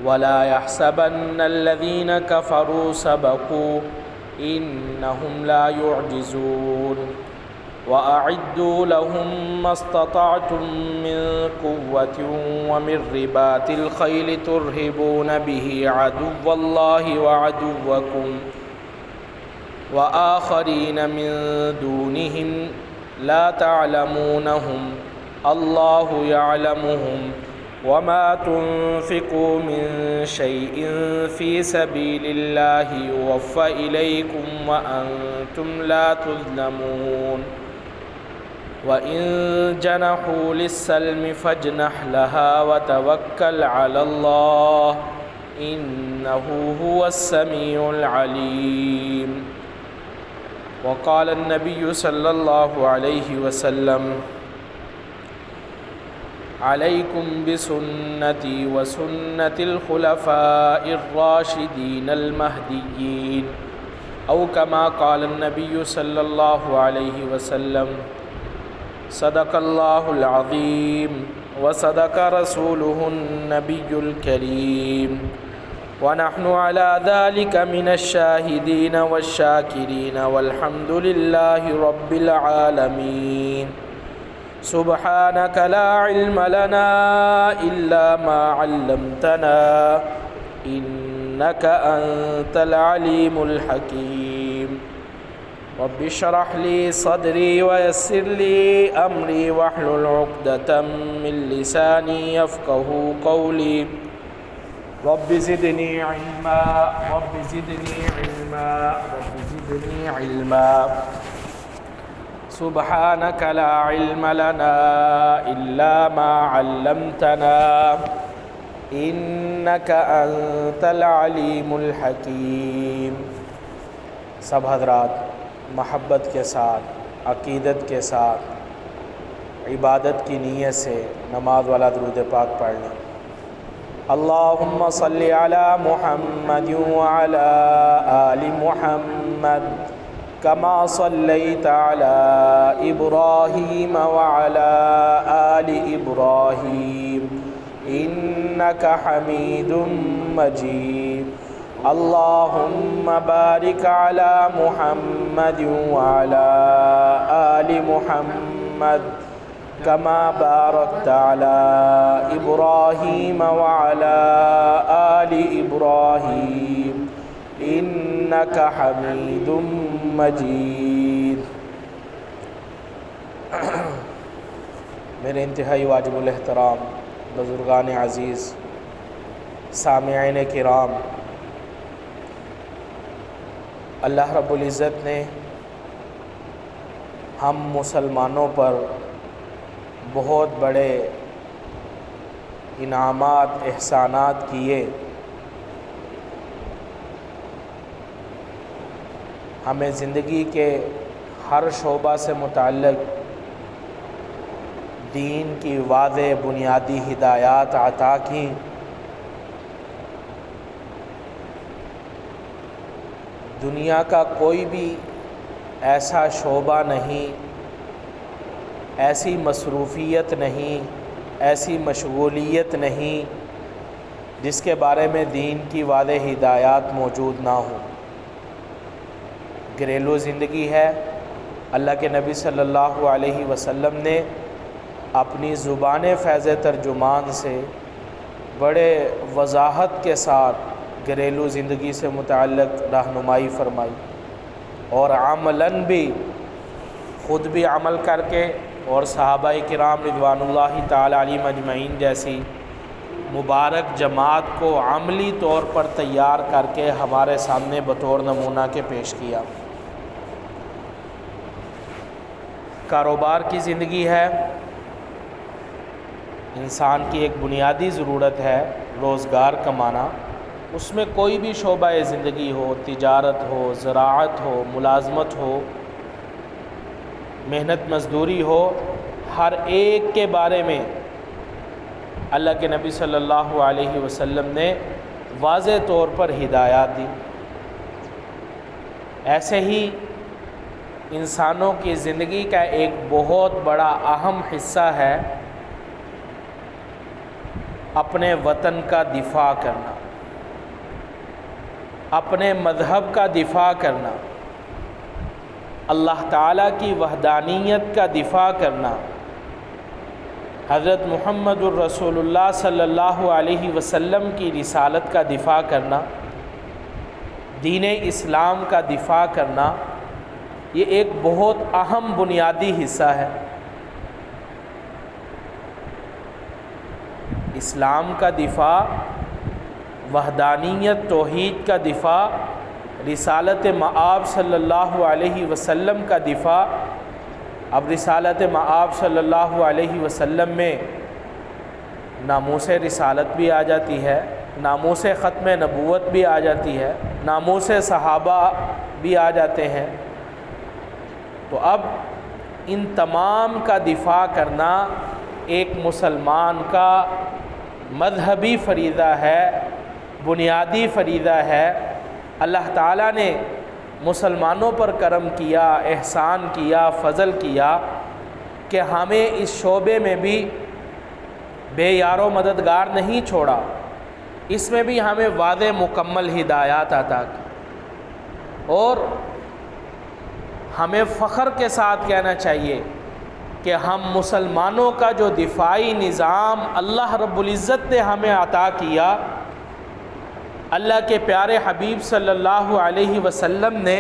ولا يحسبن الذين كفروا سبقوا إنهم لا يعجزون وأعدوا لهم ما استطعتم من قوة ومن رباط الخيل ترهبون به عدو الله وعدوكم وآخرين من دونهم لا تعلمونهم الله يعلمهم وما تنفقوا من شيء في سبيل الله يوفى إليكم وأنتم لا تظلمون وإن جنحوا للسلم فاجنح لها وتوكل على الله إنه هو السميع العليم وقال النبي صلى الله عليه وسلم عليكم بسنتي وسنة الخلفاء الراشدين المهديين أو كما قال النبي صلى الله عليه وسلم صدق الله العظيم وصدق رسوله النبي الكريم ونحن على ذلك من الشاهدين والشاكرين والحمد لله رب العالمين سبحانك لا علم لنا إلا ما علمتنا إنك أنت العليم الحكيم رب اشرح لي صدري ويسر لي أمري واحلل عقدة من لساني يفقه قولي رب زدني علما رب زدني علما رب زدني علما سبحانك لا علم لنا إلا ما علمتنا إنك أنت العليم الحكيم۔ سب حضرات محبت کے ساتھ عقیدت کے ساتھ عبادت کی نیت سے نماز والا درود پاک پڑھ لیں۔ اللہم صلی علی محمد وعلی آل محمد کما صلیت علی ابراہیم وعلی آل ابراہیم انک حمید مجید۔ اللہم بارک علی محمد وعلی آل محمد کما بارکت علی ابراہیم وعلی آل ابراہیم انک حمید مجید۔ میرے انتہائی واجب الاحترام بزرگان عزیز، سامعین کرام، اللہ رب العزت نے ہم مسلمانوں پر بہت بڑے انعامات احسانات کیے، ہمیں زندگی کے ہر شعبہ سے متعلق دین کی واضح بنیادی ہدایات عطا کی۔ دنیا کا کوئی بھی ایسا شعبہ نہیں، ایسی مصروفیت نہیں، ایسی مشغولیت نہیں جس کے بارے میں دین کی واضح ہدایات موجود نہ ہوں۔ گھریلو زندگی ہے، اللہ کے نبی صلی اللہ علیہ وسلم نے اپنی زبان فیض ترجمان سے بڑے وضاحت کے ساتھ گھریلو زندگی سے متعلق رہنمائی فرمائی، اور عملاً بھی خود بھی عمل کر کے اور صحابہ کرام رضوان اللہ تعالی علیہم اجمعین جیسی مبارک جماعت کو عملی طور پر تیار کر کے ہمارے سامنے بطور نمونہ کے پیش کیا۔ کاروبار کی زندگی ہے، انسان کی ایک بنیادی ضرورت ہے روزگار کمانا، اس میں کوئی بھی شعبہ زندگی ہو، تجارت ہو، زراعت ہو، ملازمت ہو، محنت مزدوری ہو، ہر ایک کے بارے میں اللہ کے نبی صلی اللہ علیہ وسلم نے واضح طور پر ہدایات دی۔ ایسے ہی انسانوں کی زندگی کا ایک بہت بڑا اہم حصہ ہے اپنے وطن کا دفاع کرنا، اپنے مذہب کا دفاع کرنا، اللہ تعالیٰ کی وحدانیت کا دفاع کرنا، حضرت محمد الرسول اللہ صلی اللہ علیہ وسلم کی رسالت کا دفاع کرنا، دین اسلام کا دفاع کرنا، یہ ایک بہت اہم بنیادی حصہ ہے۔ اسلام کا دفاع، وحدانیت توحید کا دفاع، رسالت مآب صلی اللہ علیہ وسلم کا دفاع۔ اب رسالت مآب صلی اللہ علیہ وسلم میں ناموس رسالت بھی آ جاتی ہے، ناموس ختم نبوت بھی آ جاتی ہے، ناموس صحابہ بھی آ جاتے ہیں۔ تو اب ان تمام کا دفاع کرنا ایک مسلمان کا مذہبی فریضہ ہے، بنیادی فریضہ ہے۔ اللہ تعالیٰ نے مسلمانوں پر کرم کیا، احسان کیا، فضل کیا کہ ہمیں اس شعبے میں بھی بے یار و مددگار نہیں چھوڑا، اس میں بھی ہمیں واضح مکمل ہدایات عطا کی، اور ہمیں فخر کے ساتھ کہنا چاہیے کہ ہم مسلمانوں کا جو دفاعی نظام اللہ رب العزت نے ہمیں عطا کیا، اللہ کے پیارے حبیب صلی اللہ علیہ وسلم نے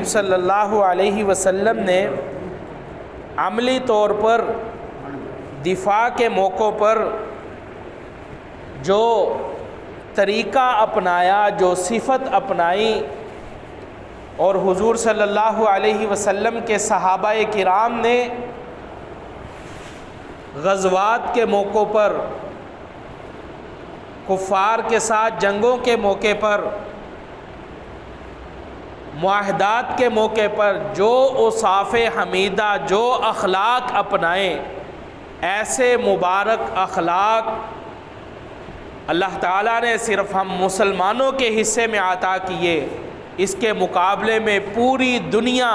صلی اللہ علیہ وسلم نے عملی طور پر دفاع کے موقع پر جو طریقہ اپنایا، جو صفت اپنائی، اور حضور صلی اللہ علیہ وسلم کے صحابہ کرام نے غزوات کے موقع پر، کفار کے ساتھ جنگوں کے موقع پر، معاہدات کے موقع پر جو اوصاف حمیدہ، جو اخلاق اپنائے، ایسے مبارک اخلاق اللہ تعالیٰ نے صرف ہم مسلمانوں کے حصے میں عطا کیے۔ اس کے مقابلے میں پوری دنیا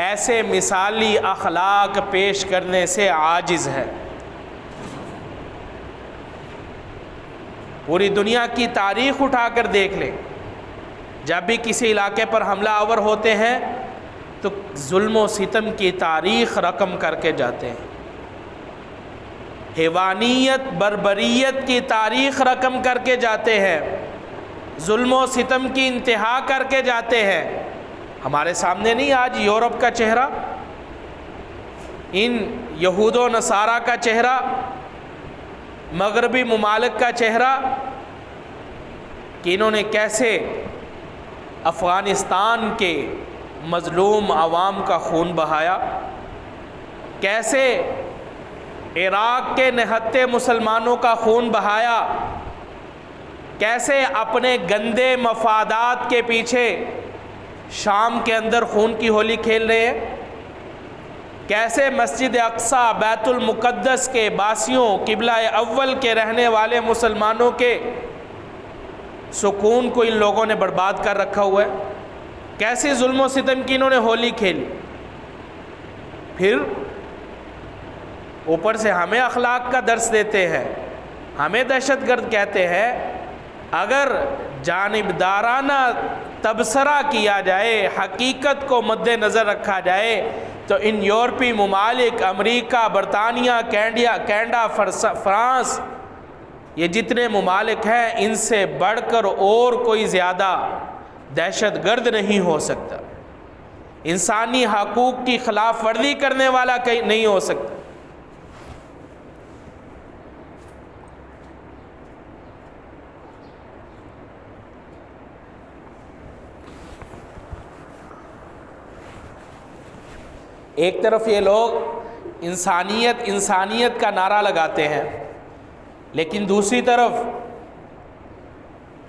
ایسے مثالی اخلاق پیش کرنے سے عاجز ہے۔ پوری دنیا کی تاریخ اٹھا کر دیکھ لیں، جب بھی کسی علاقے پر حملہ آور ہوتے ہیں تو ظلم و ستم کی تاریخ رقم کر کے جاتے ہیں، حیوانیت، بربریت کی تاریخ رقم کر کے جاتے ہیں، ظلم و ستم کی انتہا کر کے جاتے ہیں۔ ہمارے سامنے نہیں آج یورپ کا چہرہ، ان یہود و نصارہ کا چہرہ، مغربی ممالک کا چہرہ، کہ انہوں نے کیسے افغانستان کے مظلوم عوام کا خون بہایا، کیسے عراق کے نہتے مسلمانوں کا خون بہایا، کیسے اپنے گندے مفادات کے پیچھے شام کے اندر خون کی ہولی کھیل رہے ہیں، کیسے مسجد اقصیٰ، بیت المقدس کے باسیوں، قبلہ اول کے رہنے والے مسلمانوں کے سکون کو ان لوگوں نے برباد کر رکھا ہوا ہے، کیسے ظلم و ستم کی انہوں نے ہولی کھیلی۔ پھر اوپر سے ہمیں اخلاق کا درس دیتے ہیں، ہمیں دہشت گرد کہتے ہیں۔ اگر جانبدارانہ تبصرہ کیا جائے، حقیقت کو مد نظر رکھا جائے، تو ان یورپی ممالک، امریکہ، برطانیہ، کینیڈا، فرانس، یہ جتنے ممالک ہیں، ان سے بڑھ کر اور کوئی زیادہ دہشت گرد نہیں ہو سکتا، انسانی حقوق کی خلاف ورزی کرنے والا نہیں ہو سکتا۔ ایک طرف یہ لوگ انسانیت کا نعرہ لگاتے ہیں، لیکن دوسری طرف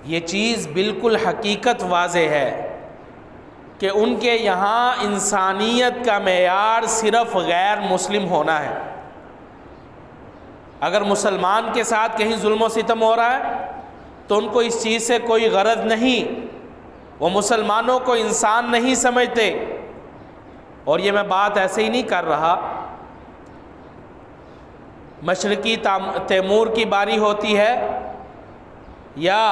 یہ چیز بالکل حقیقت واضح ہے کہ ان کے یہاں انسانیت کا معیار صرف غیر مسلم ہونا ہے۔ اگر مسلمان کے ساتھ کہیں ظلم و ستم ہو رہا ہے تو ان کو اس چیز سے کوئی غرض نہیں، وہ مسلمانوں کو انسان نہیں سمجھتے. اور یہ میں بات ایسے ہی نہیں کر رہا. مشرقی تیمور کی باری ہوتی ہے یا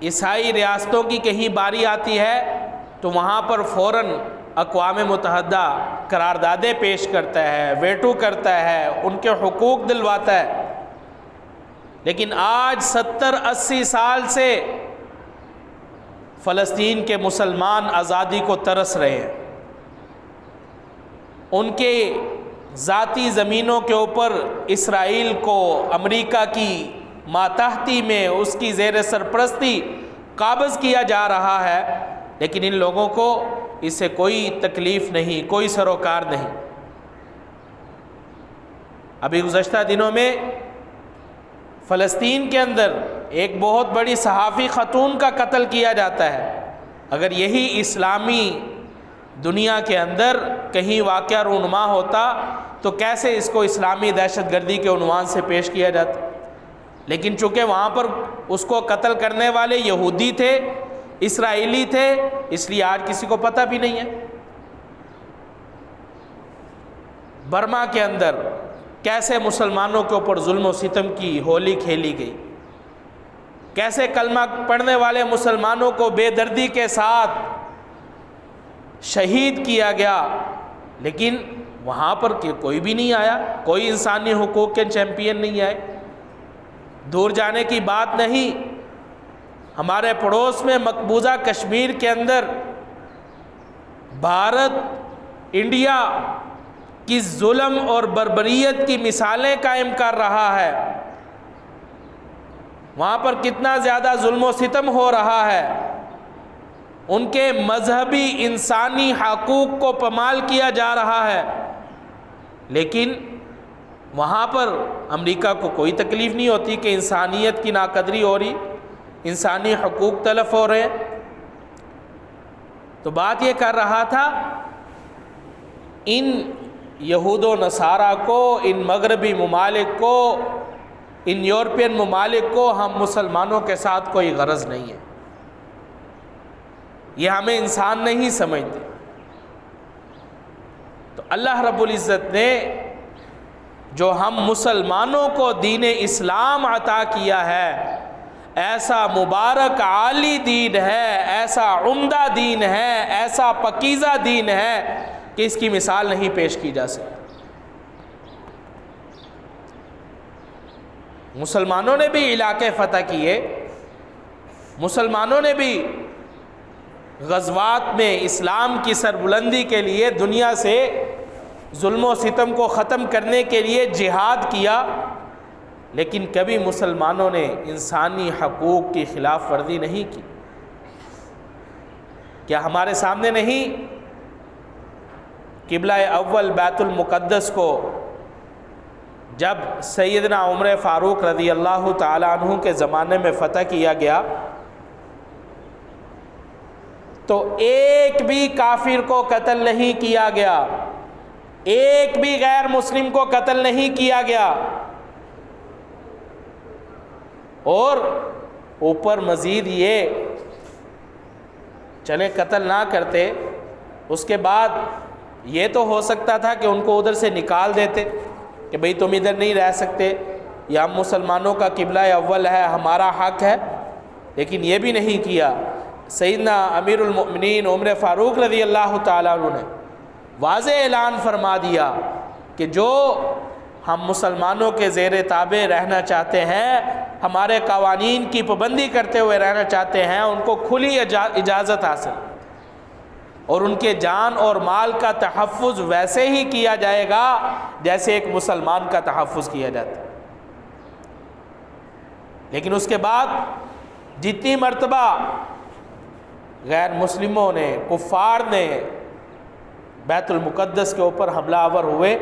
عیسائی ریاستوں کی کہیں باری آتی ہے تو وہاں پر فوراً اقوام متحدہ قراردادیں پیش کرتا ہے، ویٹو کرتا ہے، ان کے حقوق دلواتا ہے. لیکن آج 70-80 سال سے فلسطین کے مسلمان آزادی کو ترس رہے ہیں. ان کے ذاتی زمینوں کے اوپر اسرائیل کو امریکہ کی ماتحتی میں اس کی زیر سرپرستی قابض کیا جا رہا ہے، لیکن ان لوگوں کو اس سے کوئی تکلیف نہیں، کوئی سروکار نہیں. ابھی گزشتہ دنوں میں فلسطین کے اندر ایک بہت بڑی صحافی خاتون کا قتل کیا جاتا ہے. اگر یہی اسلامی دنیا کے اندر کہیں واقعہ رونما ہوتا تو کیسے اس کو اسلامی دہشت گردی کے عنوان سے پیش کیا جاتا. لیکن چونکہ وہاں پر اس کو قتل کرنے والے یہودی تھے، اسرائیلی تھے، اس لیے آج کسی کو پتہ بھی نہیں ہے. برما کے اندر کیسے مسلمانوں کے اوپر ظلم و ستم کی ہولی کھیلی گئی، کیسے کلمہ پڑھنے والے مسلمانوں کو بے دردی کے ساتھ شہید کیا گیا، لیکن وہاں پر کوئی بھی نہیں آیا، کوئی انسانی حقوق کے چیمپئن نہیں آئے. دور جانے کی بات نہیں، ہمارے پڑوس میں مقبوضہ کشمیر کے اندر بھارت انڈیا کی ظلم اور بربریت کی مثالیں قائم کر رہا ہے. وہاں پر کتنا زیادہ ظلم و ستم ہو رہا ہے، ان کے مذہبی انسانی حقوق کو پامال کیا جا رہا ہے، لیکن وہاں پر امریکہ کو کوئی تکلیف نہیں ہوتی کہ انسانیت کی ناقدری ہو رہی، انسانی حقوق تلف ہو رہے ہیں. تو بات یہ کر رہا تھا، ان یہود و نصارہ کو، ان مغربی ممالک کو، ان یورپین ممالک کو ہم مسلمانوں کے ساتھ کوئی غرض نہیں ہے، یہ ہمیں انسان نہیں سمجھتے. تو اللہ رب العزت نے جو ہم مسلمانوں کو دین اسلام عطا کیا ہے، ایسا مبارک عالی دین ہے، ایسا عمدہ دین ہے، ایسا پاکیزہ دین ہے کہ اس کی مثال نہیں پیش کی جا سکتی. مسلمانوں نے بھی علاقے فتح کیے، مسلمانوں نے بھی غزوات میں اسلام کی سربلندی کے لیے، دنیا سے ظلم و ستم کو ختم کرنے کے لیے جہاد کیا، لیکن کبھی مسلمانوں نے انسانی حقوق کی خلاف ورزی نہیں کی. کیا ہمارے سامنے نہیں قبلہ اول بیت المقدس کو جب سیدنا عمر فاروق رضی اللہ تعالیٰ عنہ کے زمانے میں فتح کیا گیا تو ایک بھی کافر کو قتل نہیں کیا گیا، ایک بھی غیر مسلم کو قتل نہیں کیا گیا، اور اوپر مزید یہ چلے قتل نہ کرتے، اس کے بعد یہ تو ہو سکتا تھا کہ ان کو ادھر سے نکال دیتے کہ بھئی تم ادھر نہیں رہ سکتے، یہ ہم مسلمانوں کا قبلہ اول ہے، ہمارا حق ہے، لیکن یہ بھی نہیں کیا. سیدنا امیر المؤمنین عمر فاروق رضی اللہ تعالیٰ عنہ نے واضح اعلان فرما دیا کہ جو ہم مسلمانوں کے زیر تابع رہنا چاہتے ہیں، ہمارے قوانین کی پابندی کرتے ہوئے رہنا چاہتے ہیں، ان کو کھلی اجازت حاصل، اور ان کے جان اور مال کا تحفظ ویسے ہی کیا جائے گا جیسے ایک مسلمان کا تحفظ کیا جاتا ہے. لیکن اس کے بعد جتنی مرتبہ غیر مسلموں نے، کفار نے بیت المقدس کے اوپر حملہ آور ہوئے،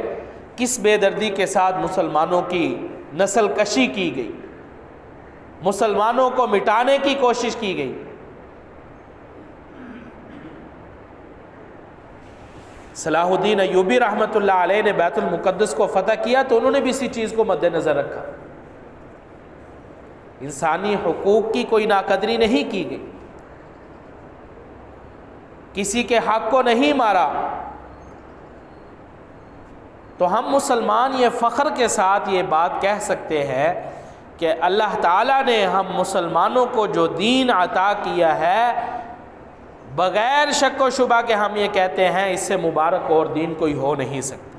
کس بے دردی کے ساتھ مسلمانوں کی نسل کشی کی گئی، مسلمانوں کو مٹانے کی کوشش کی گئی. صلاح الدین ایوبی رحمۃ اللہ علیہ نے بیت المقدس کو فتح کیا تو انہوں نے بھی اسی چیز کو مد نظر رکھا، انسانی حقوق کی کوئی ناقدری نہیں کی گئی. کسی کے حق کو نہیں مارا، تو ہم مسلمان یہ فخر کے ساتھ یہ بات کہہ سکتے ہیں کہ اللہ تعالیٰ نے ہم مسلمانوں کو جو دین عطا کیا ہے، بغیر شک و شبہ کہ ہم یہ کہتے ہیں اس سے مبارک اور دین کوئی ہو نہیں سکتا۔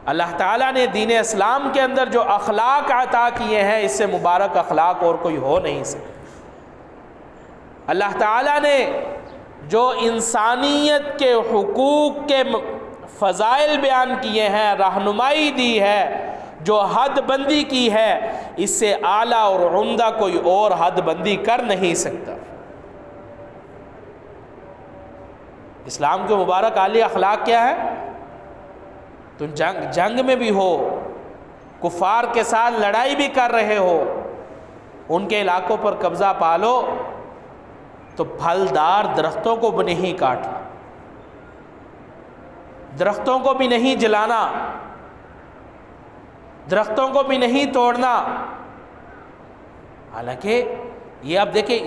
اللہ تعالیٰ نے دین اسلام کے اندر جو اخلاق عطا کیے ہیں، اس سے مبارک اخلاق اور کوئی ہو نہیں سکتا۔ اللہ تعالیٰ نے جو انسانیت کے حقوق کے فضائل بیان کیے ہیں، رہنمائی دی ہے، جو حد بندی کی ہے، اس سے اعلیٰ اور عمدہ کوئی اور حد بندی کر نہیں سکتا۔ اسلام کے مبارک عالی اخلاق کیا ہے؟ تم جنگ میں بھی ہو، کفار کے ساتھ لڑائی بھی کر رہے ہو، ان کے علاقوں پر قبضہ پالو تو پھلدار درختوں کو بھی نہیں کاٹنا، درختوں کو بھی نہیں جلانا، درختوں کو بھی نہیں توڑنا۔ حالانکہ یہ اب دیکھیں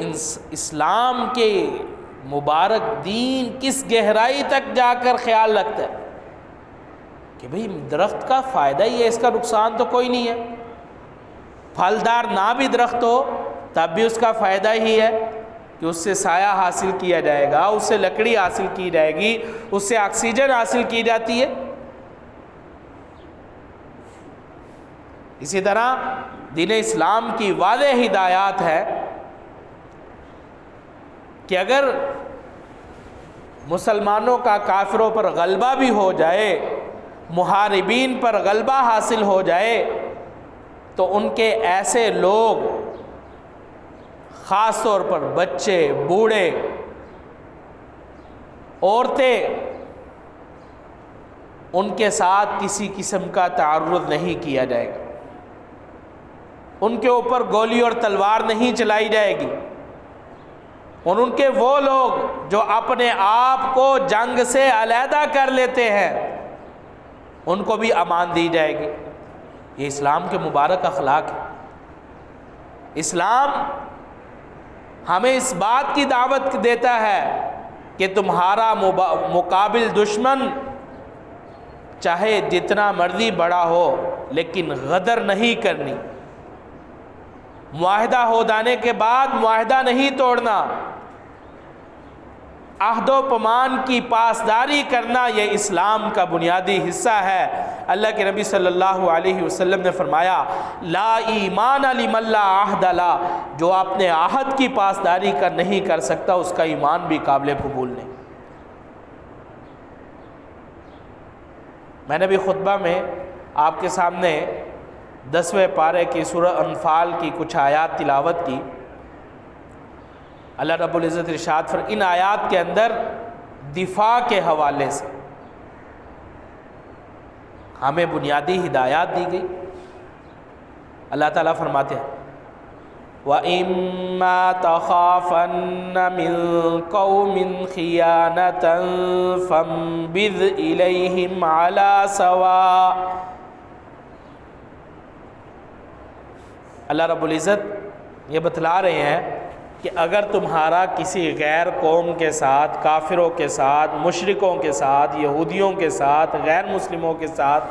اسلام کے مبارک دین کس گہرائی تک جا کر خیال رکھتا ہے کہ بھئی درخت کا فائدہ ہی ہے، اس کا نقصان تو کوئی نہیں ہے۔ پھلدار نہ بھی درخت ہو تب بھی اس کا فائدہ ہی ہے کہ اس سے سایہ حاصل کیا جائے گا، اس سے لکڑی حاصل کی جائے گی، اس سے آکسیجن حاصل کی جاتی ہے۔ اسی طرح دین اسلام کی واضح ہدایات ہے کہ اگر مسلمانوں کا کافروں پر غلبہ بھی ہو جائے، محاربین پر غلبہ حاصل ہو جائے، تو ان کے ایسے لوگ، خاص طور پر بچے، بوڑھے، عورتیں، ان کے ساتھ کسی قسم کا تعرض نہیں کیا جائے گا، ان کے اوپر گولی اور تلوار نہیں چلائی جائے گی، اور ان کے وہ لوگ جو اپنے آپ کو جنگ سے علیحدہ کر لیتے ہیں، ان کو بھی امان دی جائے گی۔ یہ اسلام کے مبارک اخلاق ہے۔ اسلام ہمیں اس بات کی دعوت دیتا ہے کہ تمہارا مقابل دشمن چاہے جتنا مرضی بڑا ہو، لیکن غدر نہیں کرنی، معاہدہ ہو جانے کے بعد معاہدہ نہیں توڑنا، عہد و پیمان کی پاسداری کرنا، یہ اسلام کا بنیادی حصہ ہے۔ اللہ کے نبی صلی اللہ علیہ وسلم نے فرمایا، لا ایمان لمن لا عہد لا، جو اپنے عہد کی پاسداری نہیں کر سکتا، اس کا ایمان بھی قابل قبول نہیں۔ میں نے بھی خطبہ میں آپ کے سامنے 10ویں پارے کی سورہ انفال کی کچھ آیات تلاوت کی۔ اللہ رب العزت ارشاد ان آیات کے اندر دفاع کے حوالے سے ہمیں بنیادی ہدایات دی گئی۔ اللہ تعالیٰ فرماتے ہیں، وَإِمَّا تَخَافَنَّ مِن قَوْمٍ خِيَانَةً فَانبِذْ إِلَيْهِمْ عَلَى سَوَاءٍ۔ اللہ رب العزت یہ بتلا رہے ہیں کہ اگر تمہارا کسی غیر قوم کے ساتھ، کافروں کے ساتھ، مشرکوں کے ساتھ، یہودیوں کے ساتھ، غیر مسلموں کے ساتھ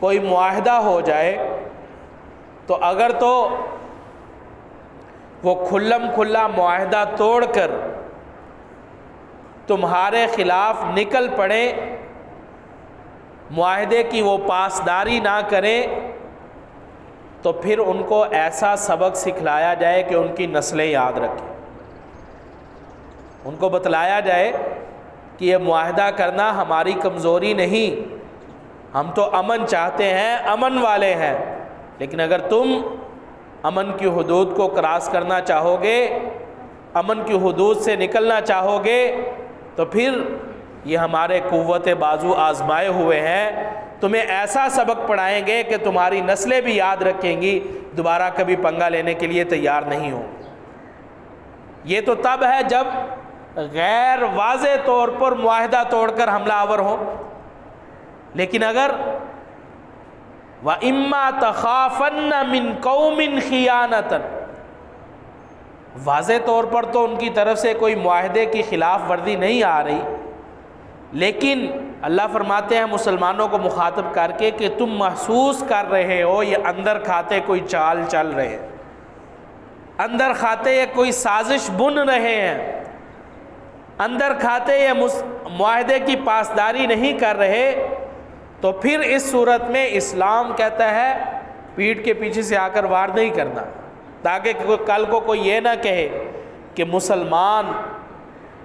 کوئی معاہدہ ہو جائے، تو اگر تو وہ کھلم کھلا معاہدہ توڑ کر تمہارے خلاف نکل پڑے، معاہدے کی وہ پاسداری نہ کریں، تو پھر ان کو ایسا سبق سکھلایا جائے کہ ان کی نسلیں یاد رکھیں۔ ان کو بتلایا جائے کہ یہ معاہدہ کرنا ہماری کمزوری نہیں، ہم تو امن چاہتے ہیں، امن والے ہیں، لیکن اگر تم امن کی حدود کو کراس کرنا چاہو گے، امن کی حدود سے نکلنا چاہو گے، تو پھر یہ ہمارے قوت بازو آزمائے ہوئے ہیں، تمہیں ایسا سبق پڑھائیں گے کہ تمہاری نسلیں بھی یاد رکھیں گی، دوبارہ کبھی پنگا لینے کے لیے تیار نہیں ہوں۔ یہ تو تب ہے جب غیر واضح طور پر معاہدہ توڑ کر حملہ آور ہو، لیکن اگر وَإِمَّا تَخَافَنَّ مِن قَوْمٍ خِيَانَةً، واضح طور پر تو ان کی طرف سے کوئی معاہدے کی خلاف ورزی نہیں آ رہی، لیکن اللہ فرماتے ہیں مسلمانوں کو مخاطب کر کے کہ تم محسوس کر رہے ہو یہ اندر کھاتے کوئی چال چل رہے ہیں، اندر کھاتے یہ کوئی سازش بن رہے ہیں، اندر کھاتے یہ معاہدے کی پاسداری نہیں کر رہے، تو پھر اس صورت میں اسلام کہتا ہے پیٹھ کے پیچھے سے آ کر وار نہیں کرنا، تاکہ کل کو کوئی یہ نہ کہے کہ مسلمان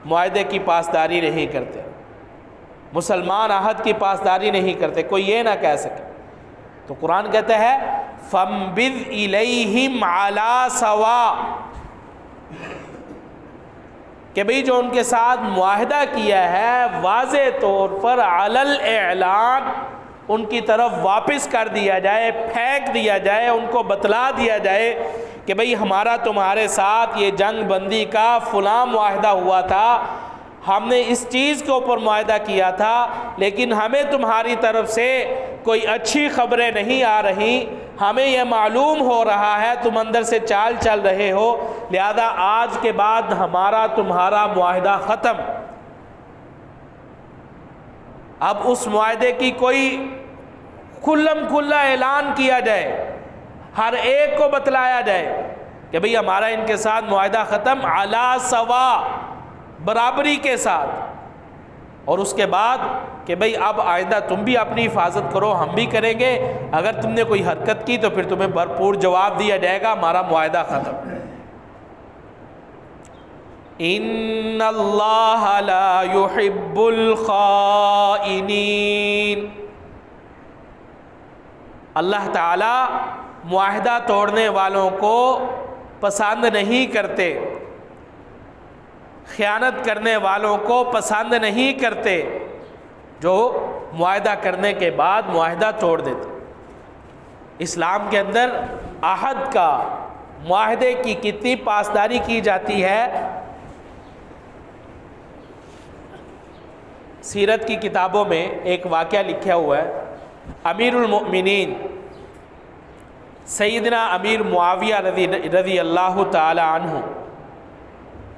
معاہدے کی پاسداری نہیں کرتے، مسلمان عہد کی پاسداری نہیں کرتے، کوئی یہ نہ کہہ سکے۔ تو قرآن کہتا ہے فَانبِذْ إِلَيْهِمْ عَلَى سَوَاءٍ، کہ بھئی جو ان کے ساتھ معاہدہ کیا ہے واضح طور پر علی الاعلان ان کی طرف واپس کر دیا جائے، پھینک دیا جائے، ان کو بتلا دیا جائے کہ بھئی ہمارا تمہارے ساتھ یہ جنگ بندی کا فلاں معاہدہ ہوا تھا، ہم نے اس چیز کے اوپر معاہدہ کیا تھا، لیکن ہمیں تمہاری طرف سے کوئی اچھی خبریں نہیں آ رہی، ہمیں یہ معلوم ہو رہا ہے تم اندر سے چال چل رہے ہو، لہذا آج کے بعد ہمارا تمہارا معاہدہ ختم۔ اب اس معاہدے کی کوئی کھلم کھلا اعلان کیا جائے، ہر ایک کو بتلایا جائے کہ بھئی ہمارا ان کے ساتھ معاہدہ ختم، علی سوا، برابری کے ساتھ، اور اس کے بعد کہ بھئی اب آئندہ تم بھی اپنی حفاظت کرو، ہم بھی کریں گے، اگر تم نے کوئی حرکت کی تو پھر تمہیں بھرپور جواب دیا جائے گا، ہمارا معاہدہ ختم۔ ان اللہ لا يحب الخائنین، اللہ تعالی معاہدہ توڑنے والوں کو پسند نہیں کرتے، خیانت کرنے والوں کو پسند نہیں کرتے، جو معاہدہ کرنے کے بعد معاہدہ توڑ دیتے۔ اسلام کے اندر عہد کا، معاہدے کی کتنی پاسداری کی جاتی ہے۔ سیرت کی کتابوں میں ایک واقعہ لکھا ہوا ہے، امیر المؤمنین سیدنا امیر معاویہ رضی اللہ تعالی عنہ،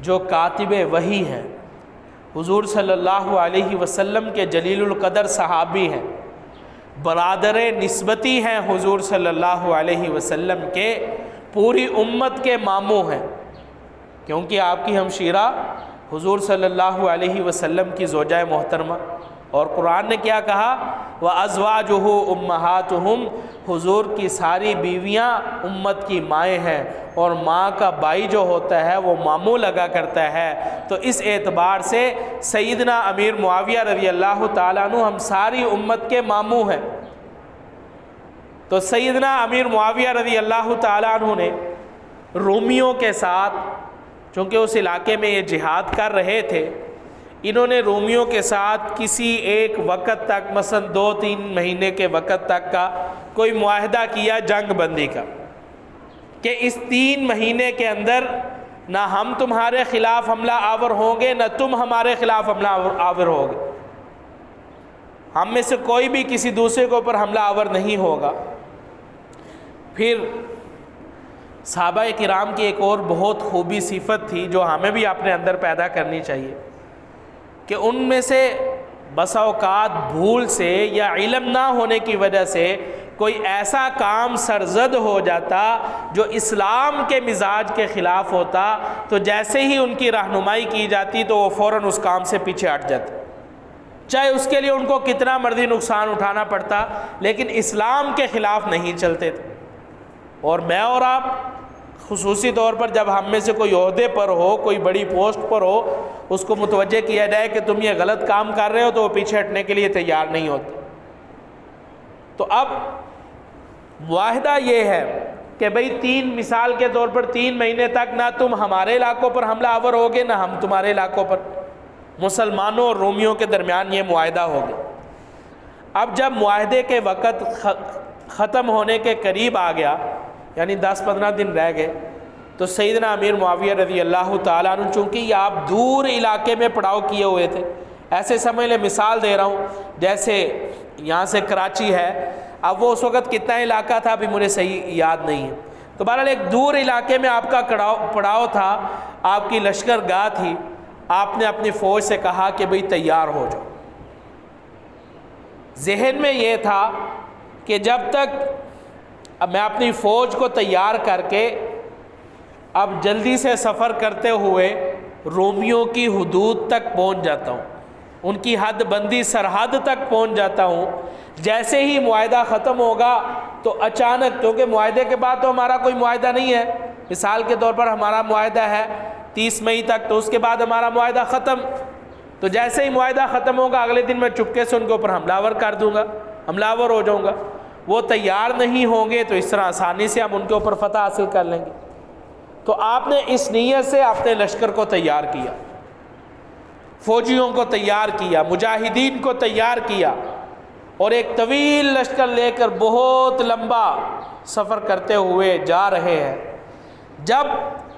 جو کاتب وحی ہیں، حضور صلی اللہ علیہ وسلم کے جلیل القدر صحابی ہیں، برادر نسبتی ہیں حضور صلی اللہ علیہ وسلم کے، پوری امت کے ماموں ہیں، کیونکہ آپ کی ہمشیرہ حضور صلی اللہ علیہ وسلم کی زوجہ محترمہ، اور قرآن نے کیا کہا وَأَزْوَاجُهُ أُمَّهَاتُهُمْ، حضور کی ساری بیویاں امت کی مائیں ہیں، اور ماں کا بھائی جو ہوتا ہے وہ ماموں لگا کرتا ہے، تو اس اعتبار سے سیدنا امیر معاویہ رضی اللہ تعالیٰ عنہ ہم ساری امت کے ماموں ہیں۔ تو سیدنا امیر معاویہ رضی اللہ تعالیٰ عنہ نے رومیوں کے ساتھ، چونکہ اس علاقے میں یہ جہاد کر رہے تھے، انہوں نے رومیوں کے ساتھ کسی ایک وقت تک، مثلا 2-3 مہینے کے وقت تک کا کوئی معاہدہ کیا جنگ بندی کا، کہ اس 3 مہینے کے اندر نہ ہم تمہارے خلاف حملہ آور ہوں گے، نہ تم ہمارے خلاف حملہ آور ہوگے، ہم میں سے کوئی بھی کسی دوسرے کے اوپر حملہ آور نہیں ہوگا۔ پھر صحابہ کرام کی ایک اور بہت خوبی صفت تھی جو ہمیں بھی اپنے اندر پیدا کرنی چاہیے، کہ ان میں سے بسا اوقات بھول سے یا علم نہ ہونے کی وجہ سے کوئی ایسا کام سرزد ہو جاتا جو اسلام کے مزاج کے خلاف ہوتا، تو جیسے ہی ان کی رہنمائی کی جاتی تو وہ فوراً اس کام سے پیچھے ہٹ جاتے، چاہے اس کے لیے ان کو کتنا مرضی نقصان اٹھانا پڑتا، لیکن اسلام کے خلاف نہیں چلتے تھے۔ اور میں اور آپ خصوصی طور پر جب ہم میں سے کوئی عہدے پر ہو، کوئی بڑی پوسٹ پر ہو، اس کو متوجہ کیا جائے کہ تم یہ غلط کام کر رہے ہو تو وہ پیچھے ہٹنے کے لیے تیار نہیں ہوتے۔ تو اب معاہدہ یہ ہے کہ بھئی مثال کے طور پر 3 مہینے تک نہ تم ہمارے علاقوں پر حملہ آور ہوگے، نہ ہم تمہارے علاقوں پر، مسلمانوں اور رومیوں کے درمیان یہ معاہدہ ہو گیا۔ اب جب معاہدے کے وقت ختم ہونے کے قریب آ گیا، یعنی 10-15 دن رہ گئے، تو سیدنا امیر معاویہ رضی اللہ تعالیٰ عنہ، چونکہ یہ آپ دور علاقے میں پڑاؤ کیے ہوئے تھے، ایسے سمجھ لیں، مثال دے رہا ہوں، جیسے یہاں سے کراچی ہے، اب وہ اس وقت کتنا علاقہ تھا ابھی مجھے صحیح یاد نہیں ہے، تو بہرحال ایک دور علاقے میں آپ کا پڑاؤ تھا، آپ کی لشکر گاہ تھی، آپ نے اپنی فوج سے کہا کہ بھئی تیار ہو جاؤ۔ ذہن میں یہ تھا کہ جب تک اب میں اپنی فوج کو تیار کر کے اب جلدی سے سفر کرتے ہوئے رومیوں کی حدود تک پہنچ جاتا ہوں، ان کی حد بندی سرحد تک پہنچ جاتا ہوں، جیسے ہی معاہدہ ختم ہوگا تو اچانک، کیونکہ معاہدے کے بعد تو ہمارا کوئی معاہدہ نہیں ہے، مثال کے طور پر ہمارا معاہدہ ہے 30 مئی تک، تو اس کے بعد ہمارا معاہدہ ختم، تو جیسے ہی معاہدہ ختم ہوگا اگلے دن میں چپکے سے ان کے اوپر حملہ آور کر دوں گا، حملہ آور ہو جاؤں گا۔ وہ تیار نہیں ہوں گے تو اس طرح آسانی سے ہم ان کے اوپر فتح حاصل کر لیں گے۔ تو آپ نے اس نیت سے اپنے لشکر کو تیار کیا، فوجیوں کو تیار کیا، مجاہدین کو تیار کیا، اور ایک طویل لشکر لے کر بہت لمبا سفر کرتے ہوئے جا رہے ہیں۔ جب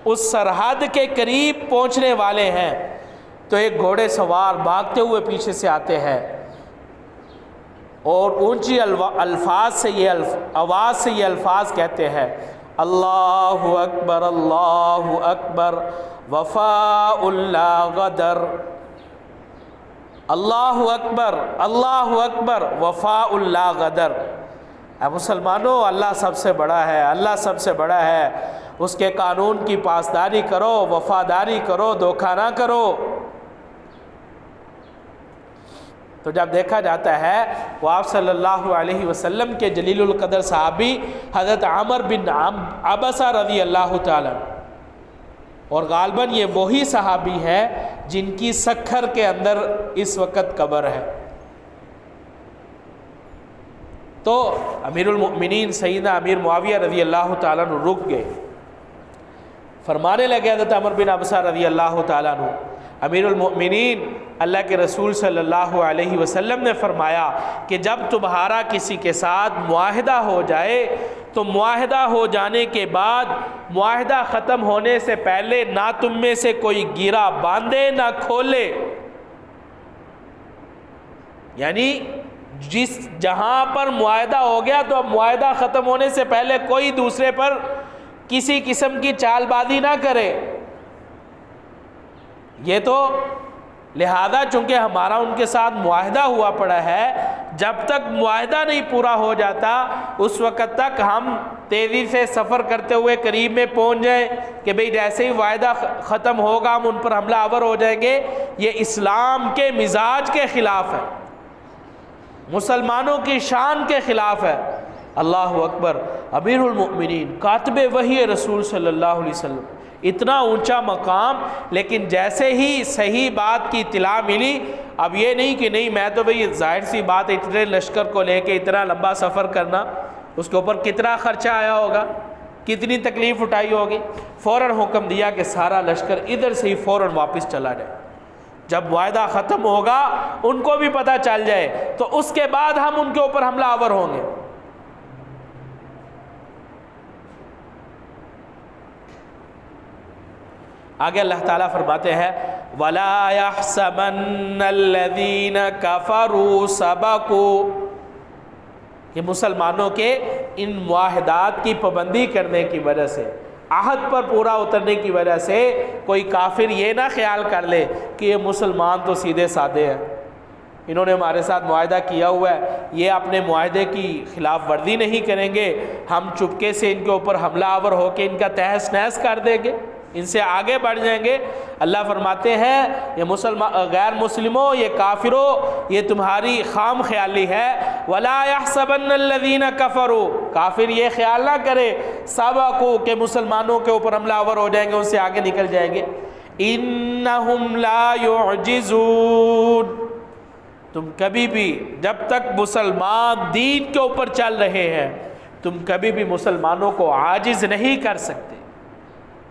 اس سرحد کے قریب پہنچنے والے ہیں تو ایک گھوڑے سوار بھاگتے ہوئے پیچھے سے آتے ہیں اور اونچی الفاظ سے یہ الفاظ کہتے ہیں، اللہ اکبر اللہ اکبر وفاء لا غدر، اللہ اکبر وفاء لا غدر۔ اے مسلمانوں، اللہ سب سے بڑا ہے، اللہ سب سے بڑا ہے، اس کے قانون کی پاسداری کرو، وفاداری کرو، دھوکہ نہ کرو۔ تو جب دیکھا جاتا ہے وہ آپ صلی اللہ علیہ وسلم کے جلیل القدر صحابی حضرت عمر بن عبسہ رضی اللہ تعالیٰ، اور غالباً یہ وہی صحابی ہے جن کی سکھر کے اندر اس وقت قبر ہے۔ تو امیر المؤمنین سیدنا امیر معاویہ رضی اللہ تعالیٰ عنہ رک گئے، فرمانے لگے حضرت عمر بن عبسہ رضی اللہ تعالیٰ عنہ، امیر المؤمنین اللہ کے رسول صلی اللہ علیہ وسلم نے فرمایا کہ جب تمہارا کسی کے ساتھ معاہدہ ہو جائے تو معاہدہ ہو جانے کے بعد معاہدہ ختم ہونے سے پہلے نہ تم میں سے کوئی گیرا باندھے نہ کھولے، یعنی جہاں پر معاہدہ ہو گیا تو اب معاہدہ ختم ہونے سے پہلے کوئی دوسرے پر کسی قسم کی چال بازی نہ کرے۔ یہ تو لہذا چونکہ ہمارا ان کے ساتھ معاہدہ ہوا پڑا ہے، جب تک معاہدہ نہیں پورا ہو جاتا اس وقت تک ہم تیزی سے سفر کرتے ہوئے قریب میں پہنچ جائیں کہ بھئی جیسے ہی معاہدہ ختم ہوگا ہم ان پر حملہ آور ہو جائیں گے، یہ اسلام کے مزاج کے خلاف ہے، مسلمانوں کی شان کے خلاف ہے۔ اللہ اکبر، امیر المؤمنین کاتب وحی رسول صلی اللہ علیہ وسلم، اتنا اونچا مقام، لیکن جیسے ہی صحیح بات کی اطلاع ملی، اب یہ نہیں کہ نہیں میں تو بھئی ظاہر سی بات ہے اتنے لشکر کو لے کے اتنا لمبا سفر کرنا، اس کے اوپر کتنا خرچہ آیا ہوگا، کتنی تکلیف اٹھائی ہوگی، فوراً حکم دیا کہ سارا لشکر ادھر سے ہی فوراً واپس چلا جائے، جب معاہدہ ختم ہوگا ان کو بھی پتہ چل جائے تو اس کے بعد ہم ان کے اوپر حملہ آور ہوں گے۔ آگے اللہ تعالیٰ فرماتے ہیں وَلَا يَحْسَبَنَّ الَّذِينَ كَفَرُوا سَبَقُوا، کہ مسلمانوں کے ان معاہدات کی پابندی کرنے کی وجہ سے، عہد پر پورا اترنے کی وجہ سے کوئی کافر یہ نہ خیال کر لے کہ یہ مسلمان تو سیدھے سادے ہیں، انہوں نے ہمارے ساتھ معاہدہ کیا ہوا ہے، یہ اپنے معاہدے کی خلاف ورزی نہیں کریں گے، ہم چپکے سے ان کے اوپر حملہ آور ہو کے ان کا تہس نہس کر دیں گے، ان سے آگے بڑھ جائیں گے۔ اللہ فرماتے ہیں یہ غیر مسلموں، یہ کافروں، یہ تمہاری خام خیالی ہے۔ وَلَا يَحْسَبَنَّ الَّذِينَ كَفَرُوا، کافر یہ خیال نہ کرے سبقوا کہ مسلمانوں کے اوپر حملہ آور ہو جائیں گے، ان سے آگے نکل جائیں گے۔ إِنَّهُمْ لَا يُعْجِزُونَ، تم کبھی بھی جب تک مسلمان دین کے اوپر چل رہے ہیں تم کبھی بھی مسلمانوں کو عاجز نہیں کر سکتے،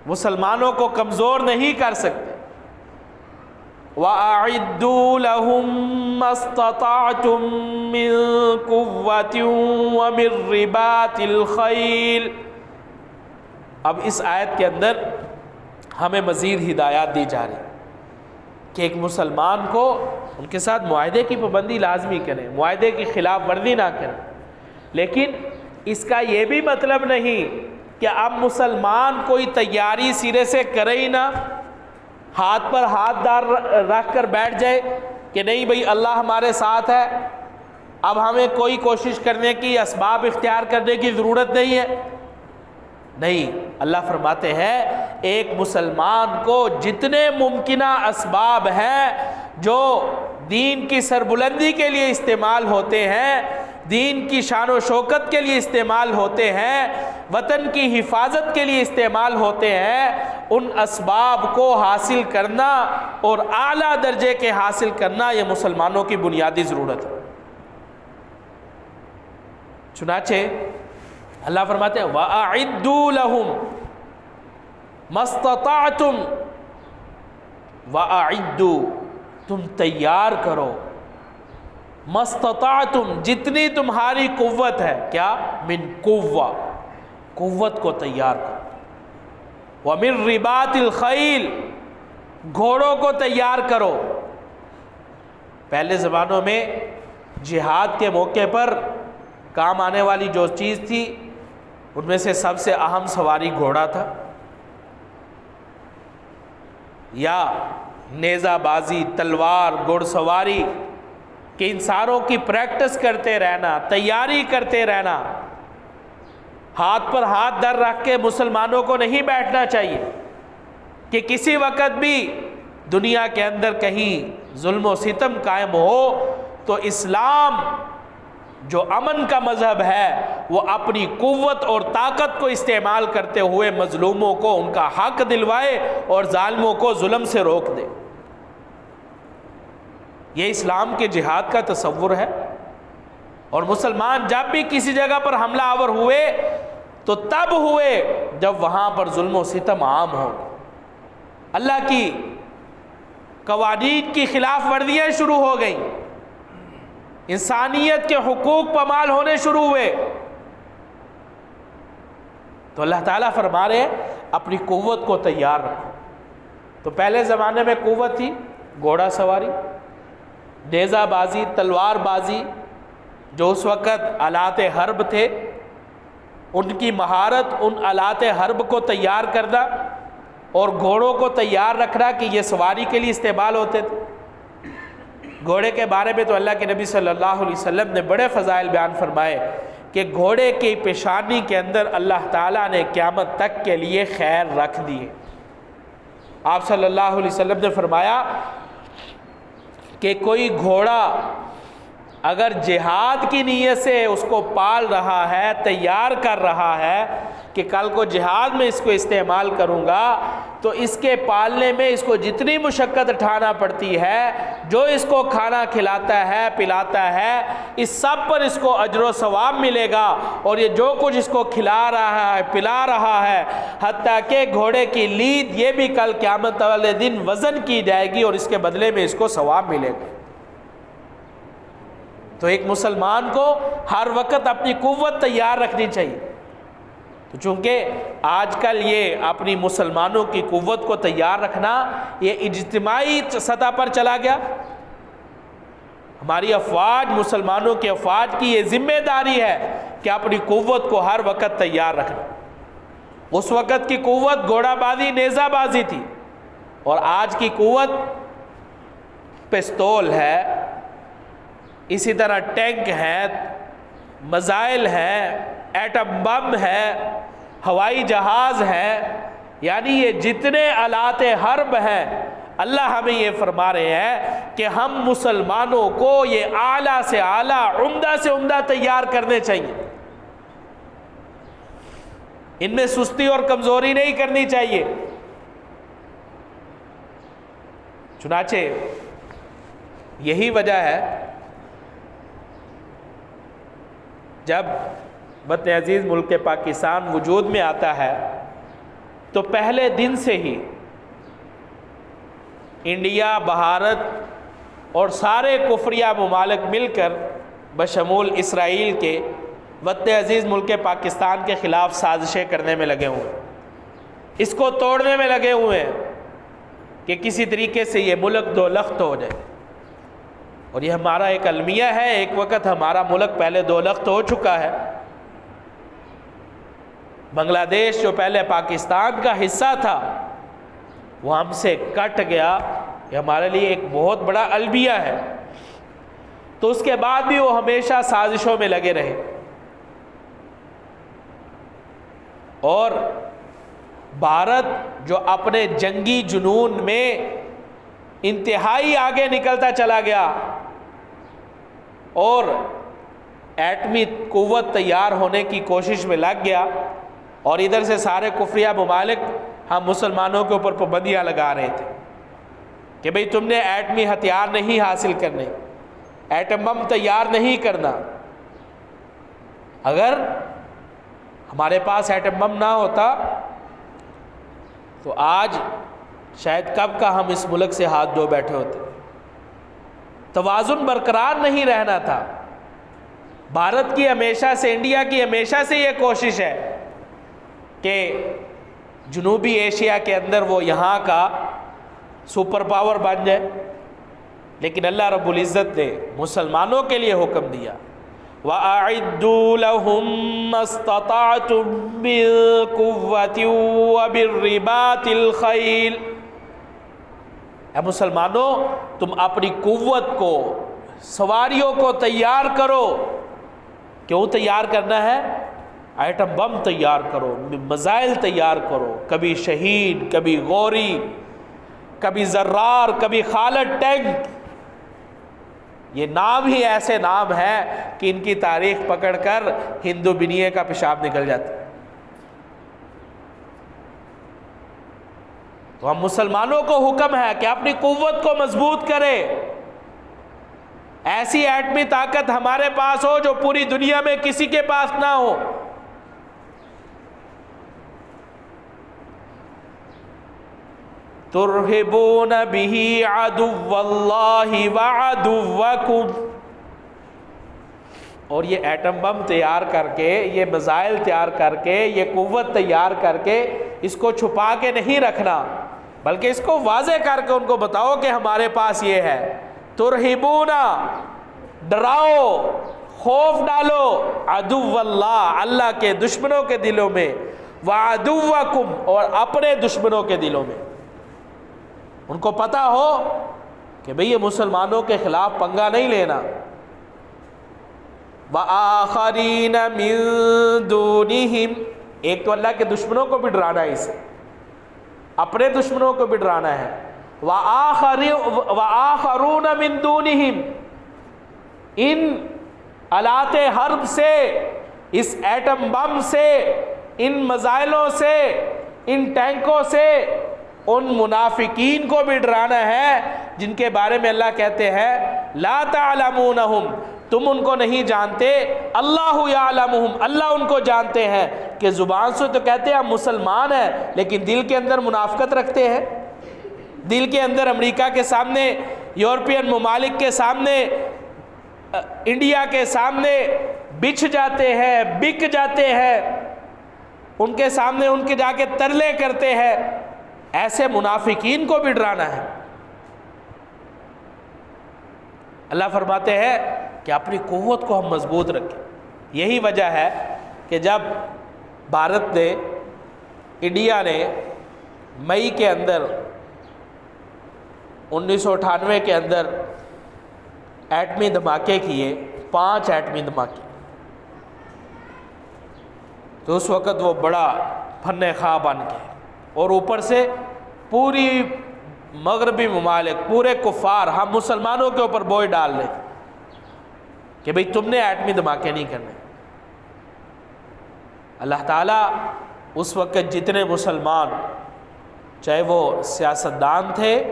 مسلمانوں کو کمزور نہیں کر سکتے۔ وَأَعِدُّوا لَهُم مَّا اسْتَطَعْتُم مِّن قُوَّةٍ وَمِن رِّبَاطِ الْخَيْلِ۔ اب اس آیت کے اندر ہمیں مزید ہدایات دی جا رہی کہ ایک مسلمان کو ان کے ساتھ معاہدے کی پابندی لازمی کریں، معاہدے کی خلاف ورزی نہ کریں، لیکن اس کا یہ بھی مطلب نہیں کہ اب مسلمان کوئی تیاری سرے سے کرے ہی نہ، ہاتھ پر ہاتھ رکھ کر بیٹھ جائے کہ نہیں بھئی اللہ ہمارے ساتھ ہے، اب ہمیں کوئی کوشش کرنے کی، اسباب اختیار کرنے کی ضرورت نہیں ہے؟ نہیں، اللہ فرماتے ہیں ایک مسلمان کو جتنے ممکنہ اسباب ہیں جو دین کی سربلندی کے لیے استعمال ہوتے ہیں، دین کی شان و شوکت کے لیے استعمال ہوتے ہیں، وطن کی حفاظت کے لیے استعمال ہوتے ہیں، ان اسباب کو حاصل کرنا اور اعلیٰ درجے کے حاصل کرنا یہ مسلمانوں کی بنیادی ضرورت ہے۔ چنانچہ اللہ فرماتے ہیں وَأَعِدُّوا لَهُمْ مَا اسْتَطَعْتُمْ، وَأَعِدُّوا، تم تیار کرو، مَا اسْتَطَعْتُمْ، جتنی تمہاری قوت ہے، کیا؟ من قوہ، قوت کو تیار کرو، وَمِن رِبَاطِ الْخَيْلِ، گھوڑوں کو تیار کرو۔ پہلے زمانوں میں جہاد کے موقع پر کام آنے والی جو چیز تھی ان میں سے سب سے اہم سواری گھوڑا تھا، یا نیزہ بازی، تلوار، گھڑ سواری، کہ ان ساروں کی پریکٹس کرتے رہنا، تیاری کرتے رہنا۔ ہاتھ پر ہاتھ در رکھ کے مسلمانوں کو نہیں بیٹھنا چاہیے کہ کسی وقت بھی دنیا کے اندر کہیں ظلم و ستم قائم ہو تو اسلام جو امن کا مذہب ہے وہ اپنی قوت اور طاقت کو استعمال کرتے ہوئے مظلوموں کو ان کا حق دلوائے اور ظالموں کو ظلم سے روک دے۔ یہ اسلام کے جہاد کا تصور ہے۔ اور مسلمان جب بھی کسی جگہ پر حملہ آور ہوئے تو تب ہوئے جب وہاں پر ظلم و ستم عام ہو، اللہ کی قوانین کی خلاف ورزیاں شروع ہو گئیں، انسانیت کے حقوق پامال ہونے شروع ہوئے، تو اللہ تعالیٰ فرما رہے ہیں اپنی قوت کو تیار رکھو۔ تو پہلے زمانے میں قوت تھی گھوڑا سواری، نیزہ بازی، تلوار بازی، جو اس وقت آلات حرب تھے، ان کی مہارت ان آلات حرب کو تیار کرنا اور گھوڑوں کو تیار رکھنا کہ یہ سواری کے لیے استعمال ہوتے تھے۔ گھوڑے کے بارے میں تو اللہ کے نبی صلی اللہ علیہ وسلم نے بڑے فضائل بیان فرمائے کہ گھوڑے کی پیشانی کے اندر اللہ تعالیٰ نے قیامت تک کے لیے خیر رکھ دی ہے۔ آپ صلی اللہ علیہ وسلم نے فرمایا کہ کوئی گھوڑا اگر جہاد کی نیت سے اس کو پال رہا ہے، تیار کر رہا ہے کہ کل کو جہاد میں اس کو استعمال کروں گا، تو اس کے پالنے میں اس کو جتنی مشقت اٹھانا پڑتی ہے، جو اس کو کھانا کھلاتا ہے، پلاتا ہے، اس سب پر اس کو اجر و ثواب ملے گا۔ اور یہ جو کچھ اس کو کھلا رہا ہے، پلا رہا ہے، حتیٰ کہ گھوڑے کی لید، یہ بھی کل قیامت والے دن وزن کی جائے گی اور اس کے بدلے میں اس کو ثواب ملے گا۔ تو ایک مسلمان کو ہر وقت اپنی قوت تیار رکھنی چاہیے۔ تو چونکہ آج کل یہ اپنی مسلمانوں کی قوت کو تیار رکھنا یہ اجتماعی سطح پر چلا گیا۔ ہماری افواج، مسلمانوں کی افواج کی یہ ذمہ داری ہے کہ اپنی قوت کو ہر وقت تیار رکھنا۔ اس وقت کی قوت گھوڑا بازی، نیزہ بازی تھی، اور آج کی قوت پستول ہے، اسی طرح ٹینک ہے، میزائل ہے، ایٹم بم ہے، ہوائی جہاز ہے، یعنی یہ جتنے آلات حرب ہیں، اللہ ہمیں یہ فرما رہے ہیں کہ ہم مسلمانوں کو یہ اعلیٰ سے اعلیٰ، عمدہ سے عمدہ تیار کرنے چاہیے۔ ان میں سستی اور کمزوری نہیں کرنی چاہیے۔ چنانچہ یہی وجہ ہے جب وطن عزیز ملک پاکستان وجود میں آتا ہے تو پہلے دن سے ہی انڈیا، بھارت اور سارے کفریہ ممالک مل کر بشمول اسرائیل کے وطن عزیز ملک پاکستان کے خلاف سازشیں کرنے میں لگے ہوئے ہیں، اس کو توڑنے میں لگے ہوئے ہیں کہ کسی طریقے سے یہ ملک دو لخت ہو جائے۔ اور یہ ہمارا ایک المیہ ہے، ایک وقت ہمارا ملک پہلے دو لخت ہو چکا ہے۔ بنگلہ دیش جو پہلے پاکستان کا حصہ تھا وہ ہم سے کٹ گیا، یہ ہمارے لیے ایک بہت بڑا المیہ ہے۔ تو اس کے بعد بھی وہ ہمیشہ سازشوں میں لگے رہے، اور بھارت جو اپنے جنگی جنون میں انتہائی آگے نکلتا چلا گیا اور ایٹمی قوت تیار ہونے کی کوشش میں لگ گیا، اور ادھر سے سارے کفریہ ممالک ہم مسلمانوں کے اوپر پابندیاں لگا رہے تھے کہ بھئی تم نے ایٹمی ہتھیار نہیں حاصل کرنے، ایٹم بم تیار نہیں کرنا۔ اگر ہمارے پاس ایٹم بم نہ ہوتا تو آج شاید کب کا ہم اس ملک سے ہاتھ دھو بیٹھے ہوتے۔ توازن برقرار نہیں رہنا تھا۔ بھارت کی ہمیشہ سے، انڈیا کی ہمیشہ سے یہ کوشش ہے کہ جنوبی ایشیا کے اندر وہ یہاں کا سپر پاور بن جائے، لیکن اللہ رب العزت نے مسلمانوں کے لیے حکم دیا وَأَعِدُّوا لَهُم مَّا اسْتَطَعْتُم مِّن قُوَّةٍ وَبِالرِّبَاطِ الْخَيْلِ۔ اے مسلمانوں، تم اپنی قوت کو، سواریوں کو تیار کرو۔ کیوں تیار کرنا ہے؟ ایٹم بم تیار کرو، میزائل تیار کرو، کبھی شہید، کبھی غوری، کبھی زرار، کبھی خالد ٹینک۔ یہ نام ہی ایسے نام ہیں کہ ان کی تاریخ پکڑ کر ہندو بنیے کا پیشاب نکل جاتا ہے۔ تو ہم مسلمانوں کو حکم ہے کہ اپنی قوت کو مضبوط کرے، ایسی ایٹمی طاقت ہمارے پاس ہو جو پوری دنیا میں کسی کے پاس نہ ہو۔ ترہبون بہ عدو اللہ وعدوکم، اور یہ ایٹم بم تیار کر کے، یہ میزائل تیار کر کے، یہ قوت تیار کر کے اس کو چھپا کے نہیں رکھنا، بلکہ اس کو واضح کر کے ان کو بتاؤ کہ ہمارے پاس یہ ہے۔ ترہبون، ڈراؤ، خوف ڈالو، عدو اللہ، اللہ کے دشمنوں کے دلوں میں، وعدوکم، اور اپنے دشمنوں کے دلوں میں۔ ان کو پتہ ہو کہ بھئی یہ مسلمانوں کے خلاف پنگا نہیں لینا۔ وآخرین من دونہم، ایک تو اللہ کے دشمنوں کو بھی ڈرانا ہے، اسے اپنے دشمنوں کو بھی ڈرانا ہے۔ وآخرون من دونہم، ان آلات حرب سے، اس ایٹم بم سے، ان میزائلوں سے، ان ٹینکوں سے، ان منافقین کو بھی ڈرانا ہے جن کے بارے میں اللہ کہتے ہیں لا تعلمونہم، تم ان کو نہیں جانتے، اللہ یعلمہم، اللہ ان کو جانتے ہیں، کہ زبان سے تو کہتے ہیں ہم مسلمان ہیں لیکن دل کے اندر منافقت رکھتے ہیں، دل کے اندر امریکہ کے سامنے، یورپین ممالک کے سامنے، انڈیا کے سامنے بچھ جاتے ہیں، بک جاتے ہیں، ان کے سامنے ان کے جا کے ترلے کرتے ہیں۔ ایسے منافقین کو بھی ڈرانا ہے۔ اللہ فرماتے ہیں کہ اپنی قوت کو ہم مضبوط رکھیں۔ یہی وجہ ہے کہ جب بھارت نے، انڈیا نے مئی کے اندر 1998 کے اندر ایٹمی دھماکے کیے، 5 ایٹمی دھماکے، تو اس وقت وہ بڑا فن خواہ بن گئے، اور اوپر سے پوری مغربی ممالک، پورے کفار ہم مسلمانوں کے اوپر بوجھ ڈال رہے تھے کہ بھئی تم نے ایٹمی دھماکے نہیں کرنے۔ اللہ تعالیٰ اس وقت جتنے مسلمان، چاہے وہ سیاستدان تھے،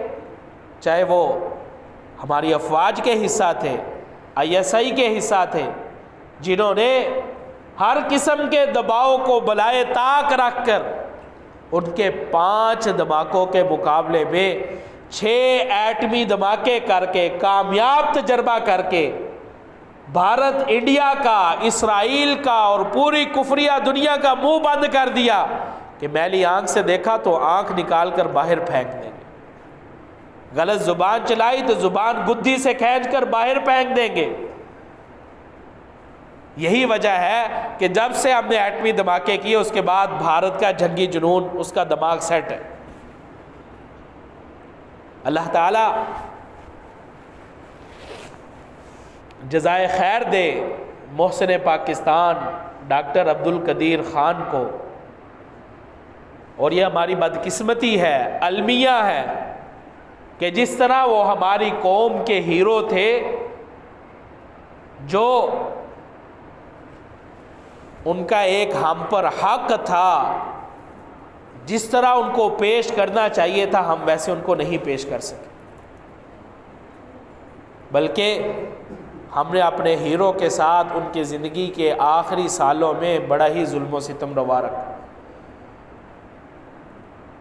چاہے وہ ہماری افواج کے حصہ تھے، ISI کے حصہ تھے، جنہوں نے ہر قسم کے دباؤ کو بالائے طاق رکھ کر ان کے 5 دھماکوں کے مقابلے میں 6 ایٹمی دھماکے کر کے، کامیاب تجربہ کر کے، بھارت، انڈیا کا، اسرائیل کا اور پوری کفریہ دنیا کا منہ بند کر دیا کہ میلی آنکھ سے دیکھا تو آنکھ نکال کر باہر پھینک دیں گے، غلط زبان چلائی تو زبان گدھی سے کھینچ کر باہر پھینک دیں گے۔ یہی وجہ ہے کہ جب سے ہم نے ایٹمی دھماکے کیے اس کے بعد بھارت کا جنگی جنون، اس کا دماغ سیٹ ہے۔ اللہ تعالیٰ جزائے خیر دے محسن پاکستان ڈاکٹر عبدالقدیر خان کو، اور یہ ہماری بدقسمتی ہے، المیہ ہے، کہ جس طرح وہ ہماری قوم کے ہیرو تھے، جو ان کا ایک ہم پر حق تھا، جس طرح ان کو پیش کرنا چاہیے تھا ہم ویسے ان کو نہیں پیش کر سکے، بلکہ ہم نے اپنے ہیرو کے ساتھ ان کی زندگی کے آخری سالوں میں بڑا ہی ظلم و ستم روا رکھا۔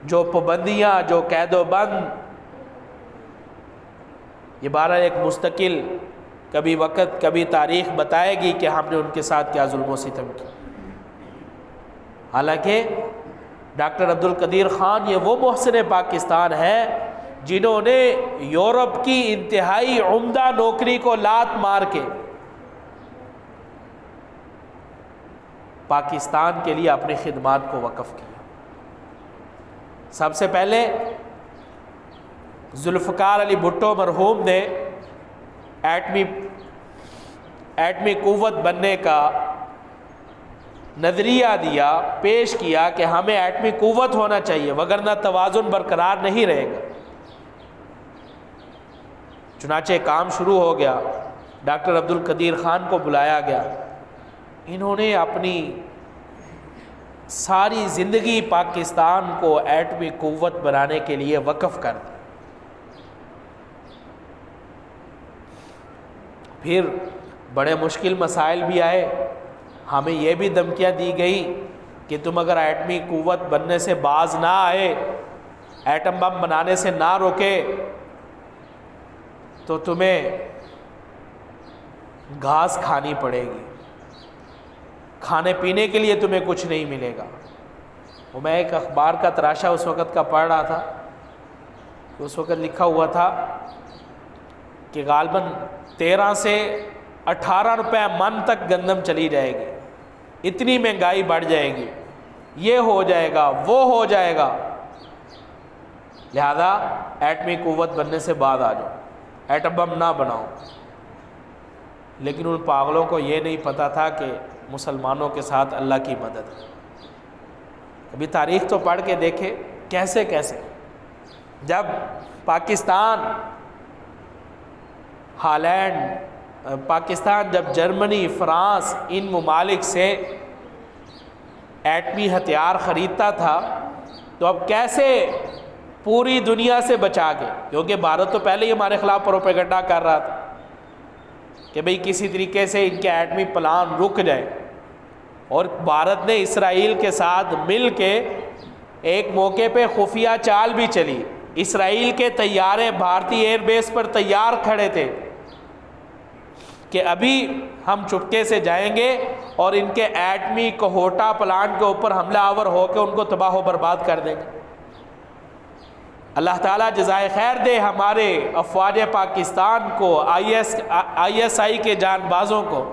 جو پابندیاں، جو قید و بند، یہ بہرحال ایک مستقل کبھی وقت کبھی تاریخ بتائے گی کہ ہم نے ان کے ساتھ کیا ظلم و ستم کیا۔ حالانکہ ڈاکٹر عبدالقدیر خان یہ وہ محسن پاکستان ہے جنہوں نے یورپ کی انتہائی عمدہ نوکری کو لات مار کے پاکستان کے لیے اپنی خدمات کو وقف کیا۔ سب سے پہلے ذوالفقار علی بھٹو مرحوم نے ایٹمی قوت بننے کا نظریہ دیا، پیش کیا کہ ہمیں ایٹمی قوت ہونا چاہیے وگرنہ توازن برقرار نہیں رہے گا۔ چنانچہ کام شروع ہو گیا، ڈاکٹر عبدالقدیر خان کو بلایا گیا، انہوں نے اپنی ساری زندگی پاکستان کو ایٹمی قوت بنانے کے لیے وقف کر دی۔ پھر بڑے مشکل مسائل بھی آئے، ہمیں یہ بھی دھمکیاں دی گئی کہ تم اگر ایٹمی قوت بننے سے باز نہ آئے، ایٹم بم بنانے سے نہ روکے، تو تمہیں گھاس کھانی پڑے گی، کھانے پینے کے لیے تمہیں کچھ نہیں ملے گا۔ وہ میں ایک اخبار کا تراشا اس وقت کا پڑھ رہا تھا، اس وقت لکھا ہوا تھا کہ غالباً 13 سے 18 روپے من تک گندم چلی جائے گی، اتنی مہنگائی بڑھ جائے گی، یہ ہو جائے گا، وہ ہو جائے گا، لہذا ایٹمی قوت بننے سے بعد آ جاؤ، ایٹم بم نہ بناؤ۔ لیکن ان پاگلوں کو یہ نہیں پتہ تھا کہ مسلمانوں کے ساتھ اللہ کی مدد ہے۔ ابھی تاریخ تو پڑھ کے دیکھے کیسے کیسے جب پاکستان، ہالینڈ، پاکستان جب جرمنی، فرانس، ان ممالک سے ایٹمی ہتھیار خریدتا تھا تو اب کیسے پوری دنیا سے بچا کے، کیونکہ بھارت تو پہلے ہی ہمارے خلاف پروپیگنڈا کر رہا تھا کہ بھئی کسی طریقے سے ان کے ایٹمی پلان رک جائے، اور بھارت نے اسرائیل کے ساتھ مل کے ایک موقع پہ خفیہ چال بھی چلی، اسرائیل کے طیارے بھارتی ایئر بیس پر تیار کھڑے تھے کہ ابھی ہم چپکے سے جائیں گے اور ان کے ایٹمی کوہوٹا پلانٹ کے اوپر حملہ آور ہو کے ان کو تباہ و برباد کر دیں گے۔ اللہ تعالیٰ جزائے خیر دے ہمارے افواج پاکستان کو، آئی ایس آئی کے جان بازوں کو،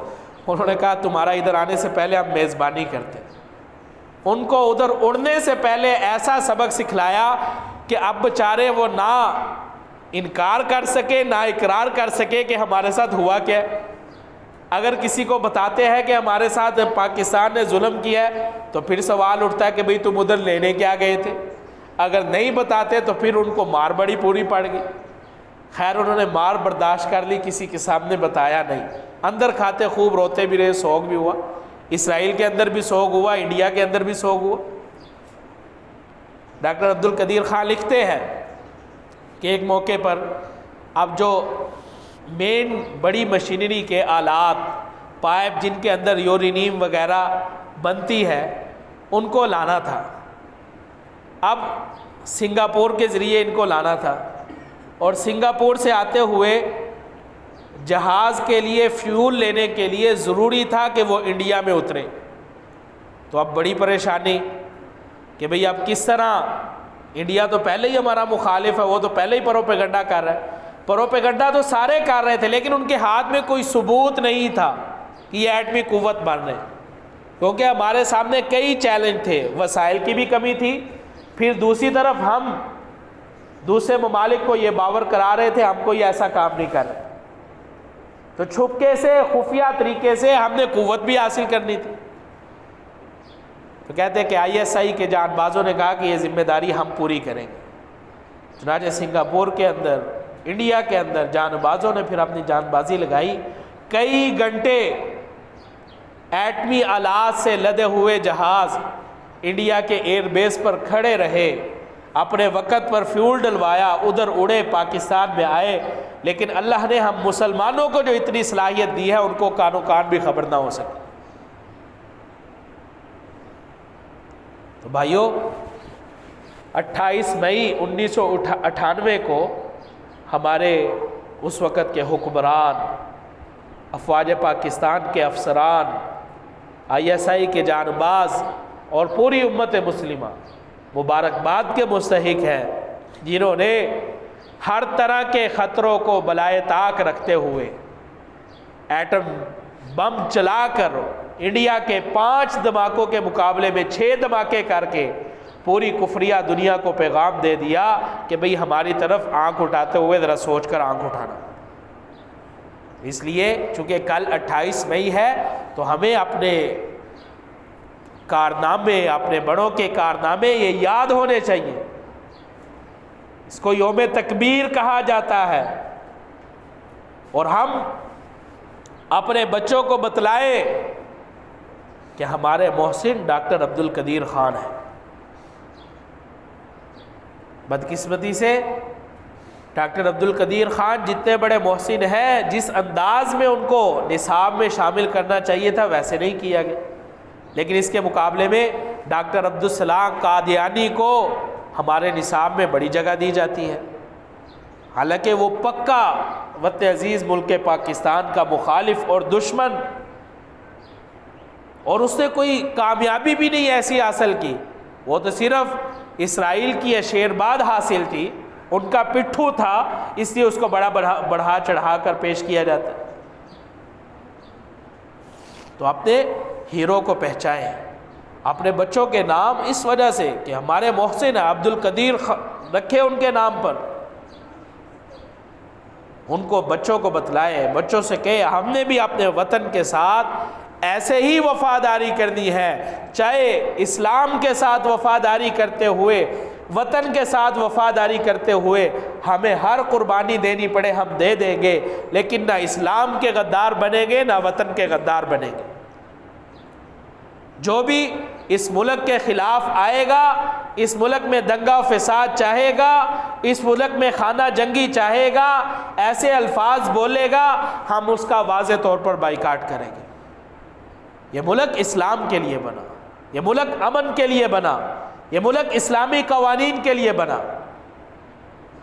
انہوں نے کہا تمہارا ادھر آنے سے پہلے ہم میزبانی کرتے ہیں۔ ان کو ادھر اڑنے سے پہلے ایسا سبق سکھلایا کہ اب بیچارے وہ نہ انکار کر سکے نہ اقرار کر سکے کہ ہمارے ساتھ ہوا کیا ہے۔ اگر کسی کو بتاتے ہیں کہ ہمارے ساتھ پاکستان نے ظلم کیا ہے تو پھر سوال اٹھتا ہے کہ بھئی تم ادھر لینے کیا گئے تھے، اگر نہیں بتاتے تو پھر ان کو مار بڑی پوری پڑ گئی۔ خیر انہوں نے مار برداشت کر لی، کسی کے سامنے بتایا نہیں، اندر کھاتے خوب روتے بھی رہے، سوگ بھی ہوا، اسرائیل کے اندر بھی سوگ ہوا، انڈیا کے اندر بھی سوگ ہوا۔ ڈاکٹر عبدالقدیر خان لکھتے ہیں کہ ایک موقع پر اب جو مین بڑی مشینری کے آلات، پائپ جن کے اندر یورینیم وغیرہ بنتی ہے، ان کو لانا تھا، اب سنگاپور کے ذریعے ان کو لانا تھا، اور سنگاپور سے آتے ہوئے جہاز کے لیے فیول لینے کے لیے ضروری تھا کہ وہ انڈیا میں اترے۔ تو اب بڑی پریشانی کہ بھئی اب کس طرح، انڈیا تو پہلے ہی ہمارا مخالف ہے، وہ تو پہلے ہی پروپیگنڈا کر رہا ہے، پروپیگنڈا تو سارے کر رہے تھے لیکن ان کے ہاتھ میں کوئی ثبوت نہیں تھا کہ یہ ایٹمی قوت بن رہے ہیں، کیونکہ ہمارے سامنے کئی چیلنج تھے، وسائل کی بھی کمی تھی، پھر دوسری طرف ہم دوسرے ممالک کو یہ باور کرا رہے تھے ہم کو یہ ایسا کام نہیں کر رہے، تو چھپکے سے خفیہ طریقے سے ہم نے قوت بھی حاصل کرنی تھی۔ تو کہتے ہیں کہ ISI کے جان بازوں نے کہا کہ یہ ذمہ داری ہم پوری کریں گے، چنانچہ سنگاپور کے اندر، انڈیا کے اندر جان بازوں نے پھر اپنی جان بازی لگائی، کئی گھنٹے ایٹمی آلات سے لدے ہوئے جہاز انڈیا کے ایئر بیس پر کھڑے رہے، اپنے وقت پر فیول ڈلوایا، ادھر اڑے، پاکستان میں آئے، لیکن اللہ نے ہم مسلمانوں کو جو اتنی صلاحیت دی ہے ان کو کانوں کان بھی خبر نہ ہو سکے۔ تو بھائیو، 28 مئی 1998 کو ہمارے اس وقت کے حکمران، افواج پاکستان کے افسران، ISI کے جانباز اور پوری امت مسلمہ مبارکباد کے مستحق ہیں، جنہوں نے ہر طرح کے خطروں کو بالائے طاق رکھتے ہوئے ایٹم بم چلا کر انڈیا کے 5 دھماکوں کے مقابلے میں 6 دھماکے کر کے پوری کفریہ دنیا کو پیغام دے دیا کہ بھئی ہماری طرف آنکھ اٹھاتے ہوئے ذرا سوچ کر آنکھ اٹھانا۔ اس لیے چونکہ کل 28 مئی ہے تو ہمیں اپنے کارنامے، اپنے بڑوں کے کارنامے یہ یاد ہونے چاہیے۔ اس کو یوم تکبیر کہا جاتا ہے، اور ہم اپنے بچوں کو بتلائے کہ ہمارے محسن ڈاکٹر عبدالقدیر خان ہیں۔ بدقسمتی سے ڈاکٹر عبدالقدیر خان جتنے بڑے محسن ہیں، جس انداز میں ان کو نصاب میں شامل کرنا چاہیے تھا ویسے نہیں کیا گیا، لیکن اس کے مقابلے میں ڈاکٹر عبدالسلام قادیانی کو ہمارے نصاب میں بڑی جگہ دی جاتی ہے، حالانکہ وہ پکا وطن عزیز ملک پاکستان کا مخالف اور دشمن، اور اس نے کوئی کامیابی بھی نہیں ایسی حاصل کی، وہ تو صرف اسرائیل کی اشیرباد حاصل تھی، ان کا پٹھو تھا، اس لیے اس کو بڑھا چڑھا کر پیش کیا جاتا ہے۔ تو اپنے ہیرو کو پہچانیں، اپنے بچوں کے نام اس وجہ سے کہ ہمارے محسن عبدالقدیر رکھے ان کے نام پر، ان کو بچوں کو بتلائے، بچوں سے کہے ہم نے بھی اپنے وطن کے ساتھ ایسے ہی وفاداری کرنی ہے، چاہے اسلام کے ساتھ وفاداری کرتے ہوئے، وطن کے ساتھ وفاداری کرتے ہوئے ہمیں ہر قربانی دینی پڑے ہم دے دیں گے، لیکن نہ اسلام کے غدار بنیں گے نہ وطن کے غدار بنیں گے۔ جو بھی اس ملک کے خلاف آئے گا، اس ملک میں دنگا و فساد چاہے گا، اس ملک میں خانہ جنگی چاہے گا، ایسے الفاظ بولے گا، ہم اس کا واضح طور پر بائیکاٹ کریں گے۔ یہ ملک اسلام کے لیے بنا، یہ ملک امن کے لیے بنا، یہ ملک اسلامی قوانین کے لیے بنا۔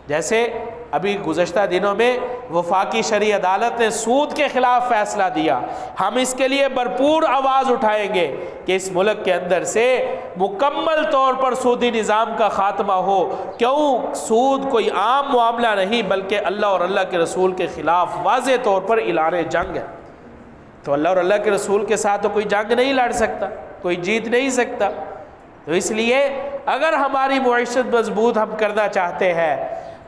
جیسے ابھی گزشتہ دنوں میں وفاقی شرعی عدالت نے سود کے خلاف فیصلہ دیا، ہم اس کے لیے بھرپور آواز اٹھائیں گے کہ اس ملک کے اندر سے مکمل طور پر سودی نظام کا خاتمہ ہو۔ کیوں؟ سود کوئی عام معاملہ نہیں بلکہ اللہ اور اللہ کے رسول کے خلاف واضح طور پر اعلان جنگ ہے۔ تو اللہ اور اللہ کے رسول کے ساتھ تو کوئی جنگ نہیں لڑ سکتا، کوئی جیت نہیں سکتا۔ تو اس لیے اگر ہماری معیشت مضبوط ہم کرنا چاہتے ہیں،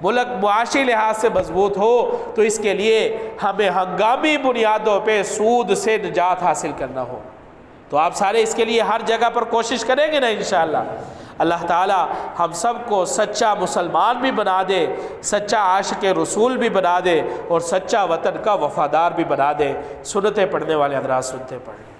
ملک معاشی لحاظ سے مضبوط ہو، تو اس کے لیے ہمیں ہنگامی بنیادوں پہ سود سے نجات حاصل کرنا ہو۔ تو آپ سارے اس کے لیے ہر جگہ پر کوشش کریں گے نا انشاءاللہ۔ اللہ تعالی ہم سب کو سچا مسلمان بھی بنا دے، سچا عاشق رسول بھی بنا دے، اور سچا وطن کا وفادار بھی بنا دے۔ سنتیں پڑھنے والے حضرات سنتے پڑھیں۔